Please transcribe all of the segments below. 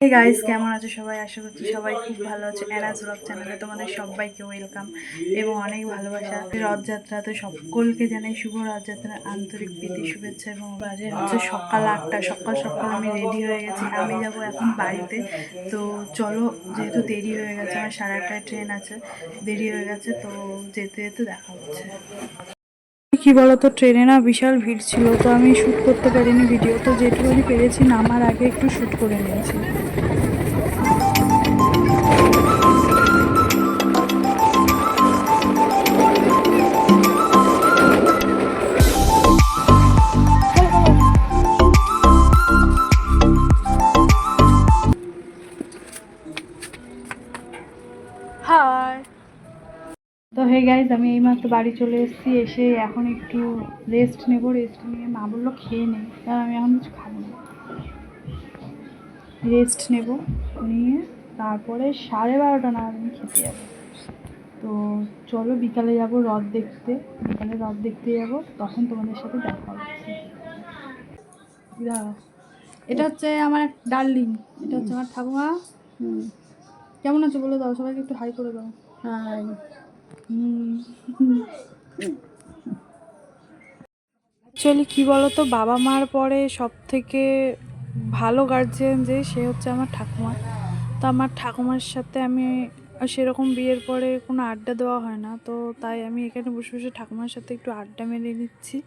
Hey guys, কেমন আছো সবাই? আশা করছি সবাই খুব ভালো আছে। এনাজ ব্লগ চ্যানেলে তোমাদের সবাইকে ওয়েলকাম এবং অনেক ভালোবাসা। রথযাত্রাতে সকলকে জানাই শুভ রথযাত্রার আন্তরিক প্রীতি শুভেচ্ছা। এবং বাজে হচ্ছে সকাল 8টা। সকাল সকাল আমি রেডি হয়ে গেছি, আমি যাব এখন বাড়িতে। তো চলো, যেহেতু দেরি হয়ে গেছে, আমার 8:30টায় ট্রেন আছে, দেরি হয়ে গেছে, তো যেতে যেতে দেখা হচ্ছে। কি বলতো, ট্রেনে না বিশাল ভিড় ছিল, তো আমি শ্যুট করতে পারিনি ভিডিও, তো যেটুকুনি পেরেছি নামার আগে একটু শ্যুট করে নিয়েছি। হাই। তো হে গাইজ, আমি এইমাত্র বাড়ি চলে এসেছি। এসে এখন একটু রেস্ট নেব। রেস্ট নিয়ে মা বললো খেয়ে নেই, কারণ আমি এখন কিছু খাবো না। রেস্ট নেব, নিয়ে তারপরে 12:30 নাগাদ আমি খেতে যাবো। তো চলো, বিকালে যাব রথ দেখতে। বিকালে রথ দেখতে যাব, তখন তোমাদের সাথে দেখা হচ্ছে। দাঁড়াও, এটা হচ্ছে আমার ডার্লিং, এটা হচ্ছে আমার ঠাকুমা। কেমন আছো বলে দাও, সবাইকে একটু হাই করে দাও। হাই। অ্যাকচুয়ালি কী বলো তো, বাবা মার পরে সব থেকে ভালো গার্জিয়ান যে, সে হচ্ছে আমার ঠাকুমা। তো আমার ঠাকুমার সাথে আমি সেরকম বিয়ের পরে কোনো আড্ডা দেওয়া হয় না, তো তাই আমি এখানে বসে বসে ঠাকুমার সাথে একটু আড্ডা মেরে নিচ্ছি।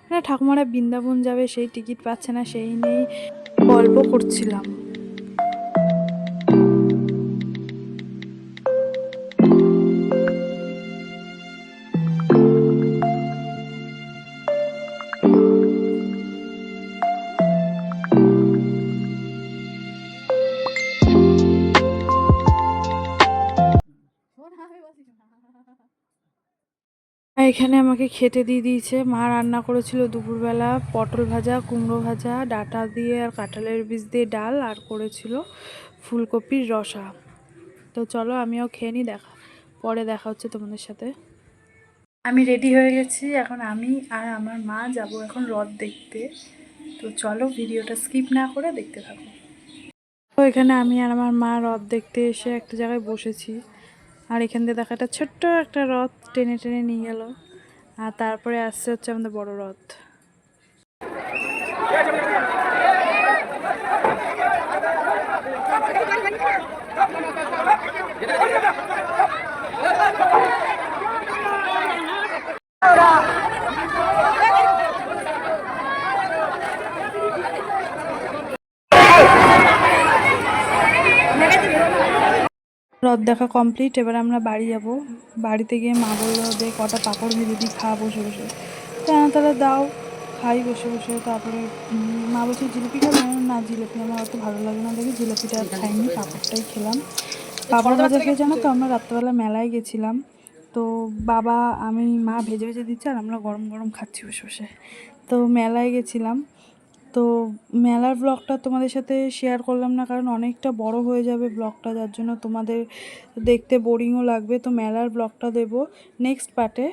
মানে ঠাকুমারা বৃন্দাবন যাবে, সেই টিকিট পাচ্ছে না, সেই নিয়েই গল্প করছিলাম। এখানে আমাকে খেতে দিয়ে দিয়েছে। মা রান্না করেছিল দুপুরবেলা পটল ভাজা, কুমড়ো ভাজা, ডাঁটা দিয়ে আর কাঁঠালের বীজ দিয়ে ডাল, আর করেছিল ফুলকপির রসা। তো চলো আমিও খেয়ে নিই, পরে দেখা হচ্ছে তোমাদের সাথে। আমি রেডি হয়ে গেছি, এখন আমি আর আমার মা যাব এখন রথ দেখতে। তো চলো, ভিডিওটা স্কিপ না করে দেখতে থাকো। তো এখানে আমি আর আমার মা রথ দেখতে এসে একটা জায়গায় বসেছি। আর এখান দিয়ে দেখা একটা ছোট্ট একটা রথ টেনে টেনে নিয়ে গেল। আর তারপরে আসছে হচ্ছে আমাদের বড় রথ। রথ দেখা কমপ্লিট, এবার আমরা বাড়ি যাব। বাড়িতে গিয়ে মা বললো যে কটা পাঁপড় ভেজে দিই, খা বসে বসে। তো তাহলে দাও, খাই বসে বসে। তারপরে মা বলছে জিলিপি খাবে না, জিলিপি আমার অত ভালো লাগে না দেখে জিলিপিটা আর খাইনি, পাঁপড়টাই খেলাম। পাঁপড় ভাজা খেয়ে জানো তো, আমরা রাত্রেবেলা মেলায় গেছিলাম। তো বাবা, আমি, মা ভেজে ভেজে দিচ্ছে আর আমরা গরম গরম খাচ্ছি বসে বসে। তো মেলায় গেছিলাম। তো মেলার ব্লগটা তোমাদের সাথে শেয়ার করলাম না, কারণ অনেকটা বড় হয়ে যাবে ব্লগটা, যার জন্য তোমাদের দেখতে বোরিংও লাগবে। তো মেলার ব্লগটা দেব নেক্সট পার্টে।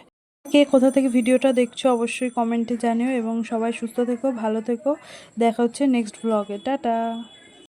কে কোথা থেকে ভিডিওটা দেখছো অবশ্যই কমেন্টে জানিও, এবং সবাই সুস্থ থেকো, ভালো থেকো। দেখা হচ্ছে নেক্সট ব্লগে। টাটা।